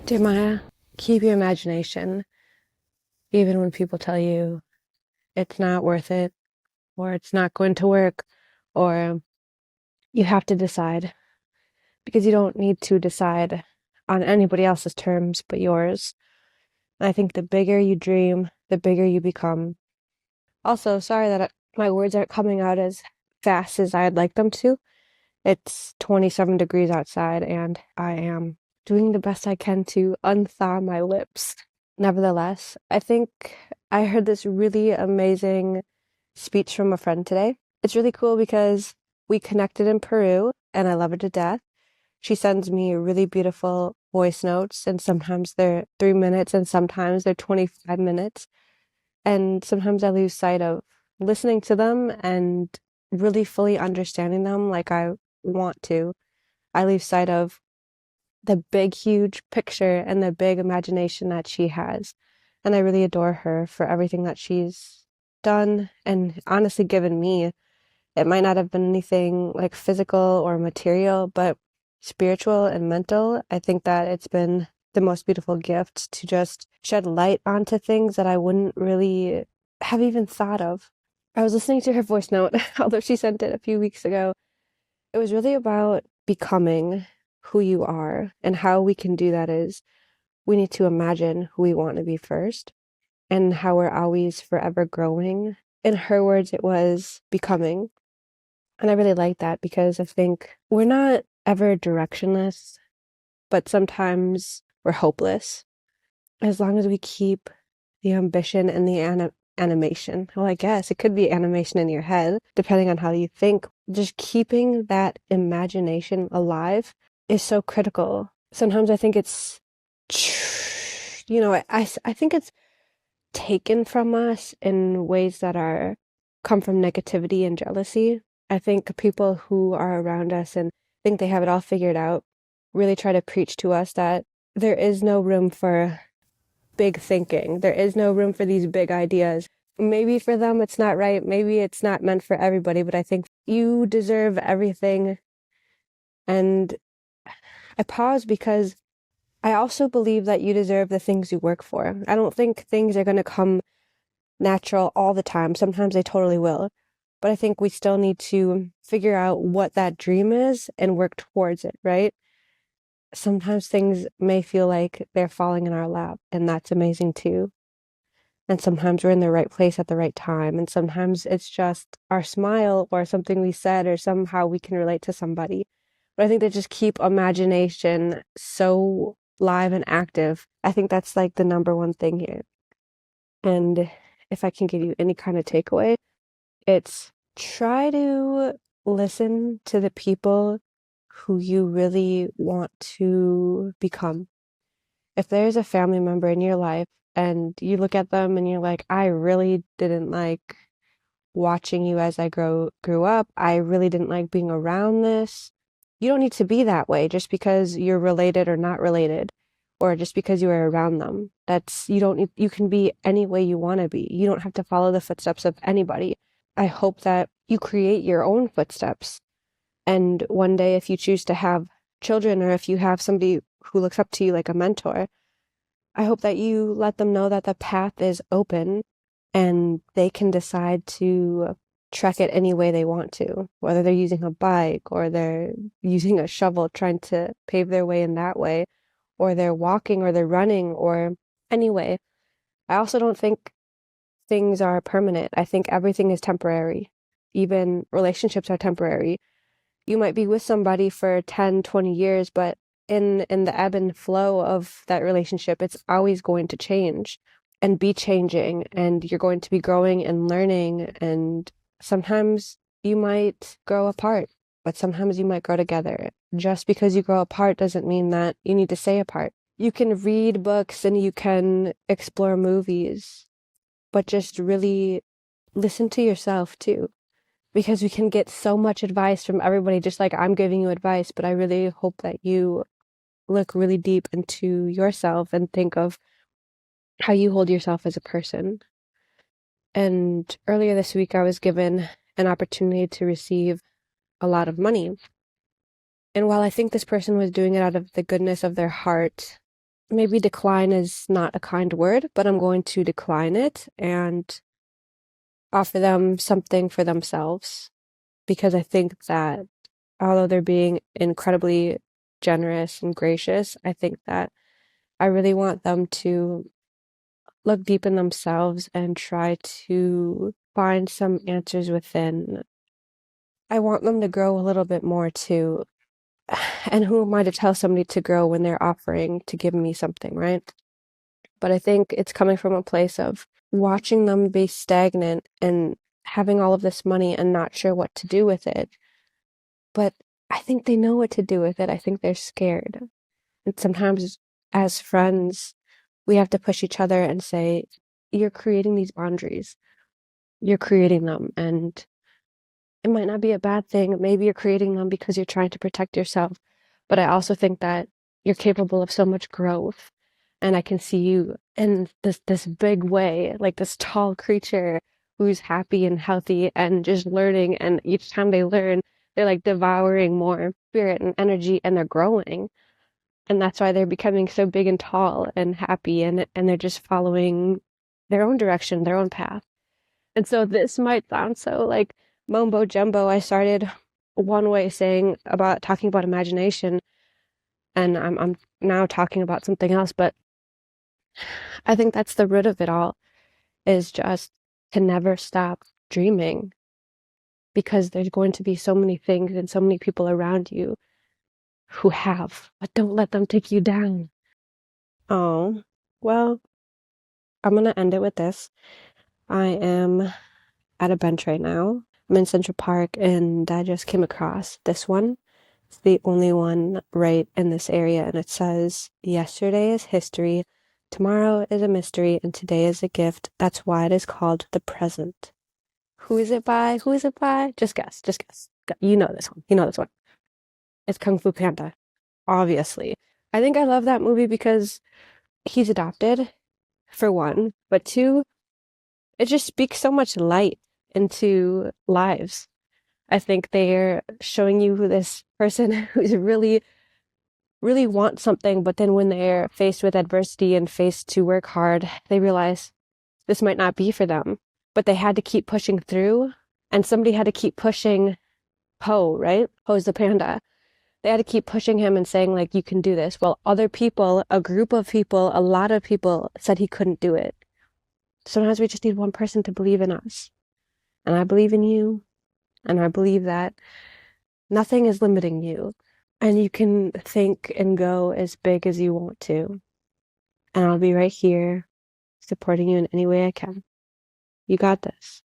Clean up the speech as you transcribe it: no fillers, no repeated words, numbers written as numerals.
Dear Maya, keep your imagination, even when people tell you it's not worth it, or it's not going to work, or you have to decide, because you don't need to decide on anybody else's terms but yours. And I think the bigger you dream, the bigger you become. Also, sorry that my words aren't coming out as fast as I'd like them to. It's 27 degrees outside, and I am doing the best I can to unthaw my lips. Nevertheless, I think I heard this really amazing speech from a friend today. It's really cool because we connected in Peru and I love her to death. She sends me really beautiful voice notes, and sometimes they're 3 minutes and sometimes they're 25 minutes. And sometimes I lose sight of listening to them and really fully understanding them like I want to. I lose sight of the big, huge picture and the big imagination that she has. And I really adore her for everything that she's done and honestly given me. It might not have been anything like physical or material, but spiritual and mental. I think that it's been the most beautiful gift to just shed light onto things that I wouldn't really have even thought of. I was listening to her voice note, although she sent it a few weeks ago. It was really about becoming who you are, and how we can do that is we need to imagine who we want to be first and how we're always forever growing. In her words, it was becoming. And I really like that because I think we're not ever directionless, but sometimes we're hopeless. As long as we keep the ambition and the animation. Well, I guess it could be animation in your head, depending on how you think. Just keeping that imagination alive is so critical. Sometimes I think it's, I think it's taken from us in ways that are come from negativity and jealousy. I think people who are around us and think they have it all figured out really try to preach to us that there is no room for big thinking. There is no room for these big ideas. Maybe for them it's not right. Maybe it's not meant for everybody, but I think you deserve everything. And I pause because I also believe that you deserve the things you work for. I don't think things are going to come natural all the time. Sometimes they totally will. But I think we still need to figure out what that dream is and work towards it, right? Sometimes things may feel like they're falling in our lap, and that's amazing too. And sometimes we're in the right place at the right time. And sometimes it's just our smile or something we said or somehow we can relate to somebody. But I think they just keep imagination so live and active. I think that's like the number one thing here. And if I can give you any kind of takeaway, it's try to listen to the people who you really want to become. If there's a family member in your life and you look at them and you're like, I really didn't like watching you as I grew up. I really didn't like being around this. You don't need to be that way just because you're related or not related, or just because you are around them. You don't need, you can be any way you want to be. You don't have to follow the footsteps of anybody. I hope that you create your own footsteps. And one day, if you choose to have children, or if you have somebody who looks up to you like a mentor, I hope that you let them know that the path is open and they can decide to trek it any way they want to, whether they're using a bike or they're using a shovel trying to pave their way in that way, or they're walking or they're running or anyway. I also don't think things are permanent. I think everything is temporary. Even relationships are temporary. You might be with somebody for 10, 20 years, but in the ebb and flow of that relationship, it's always going to change and be changing, and you're going to be growing and learning, and sometimes you might grow apart, but sometimes you might grow together. Just because you grow apart doesn't mean that you need to stay apart. You can read books and you can explore movies, but just really listen to yourself too, because we can get so much advice from everybody, just like I'm giving you advice, but I really hope that you look really deep into yourself and think of how you hold yourself as a person. And earlier this week, I was given an opportunity to receive a lot of money. And while I think this person was doing it out of the goodness of their heart, maybe decline is not a kind word, but I'm going to decline it and offer them something for themselves because I think that although they're being incredibly generous and gracious, I think that I really want them to look deep in themselves and try to find some answers within. I want them to grow a little bit more too. And who am I to tell somebody to grow when they're offering to give me something, right? But I think it's coming from a place of watching them be stagnant and having all of this money and not sure what to do with it. But I think they know what to do with it. I think they're scared. And sometimes as friends, we have to push each other and say, you're creating these boundaries. You're creating them. And it might not be a bad thing. Maybe you're creating them because you're trying to protect yourself. But I also think that you're capable of so much growth. And I can see you in this big way, like this tall creature who's happy and healthy and just learning. And each time they learn, they're like devouring more spirit and energy and they're growing. And that's why they're becoming so big and tall and happy and they're just following their own direction, their own path. And so this might sound so like mumbo jumbo. I started one way saying about talking about imagination, and I'm now talking about something else, but I think that's the root of it all is just to never stop dreaming because there's going to be so many things and so many people around you who have, but don't let them take you down. Oh, well, I'm gonna end it with this. I am at a bench right now. I'm in Central Park and I just came across this one. It's the only one right in this area, and it says, yesterday is history, tomorrow is a mystery, and today is a gift. That's why it is called the present. Who is it by? Who is it by? Just guess, just guess. You know this one. You know this one. It's Kung Fu Panda, obviously. I think I love that movie because he's adopted, for one, but two, it just speaks so much light into lives. I think they're showing you who this person who's really, really wants something, but then when they're faced with adversity and faced to work hard, they realize this might not be for them. But they had to keep pushing through, and somebody had to keep pushing Poe, right? Poe's the panda. They had to keep pushing him and saying, like, you can do this. Well, other people, a group of people, a lot of people said he couldn't do it. Sometimes we just need one person to believe in us. And I believe in you, and I believe that nothing is limiting you. And you can think and go as big as you want to. And I'll be right here supporting you in any way I can. You got this.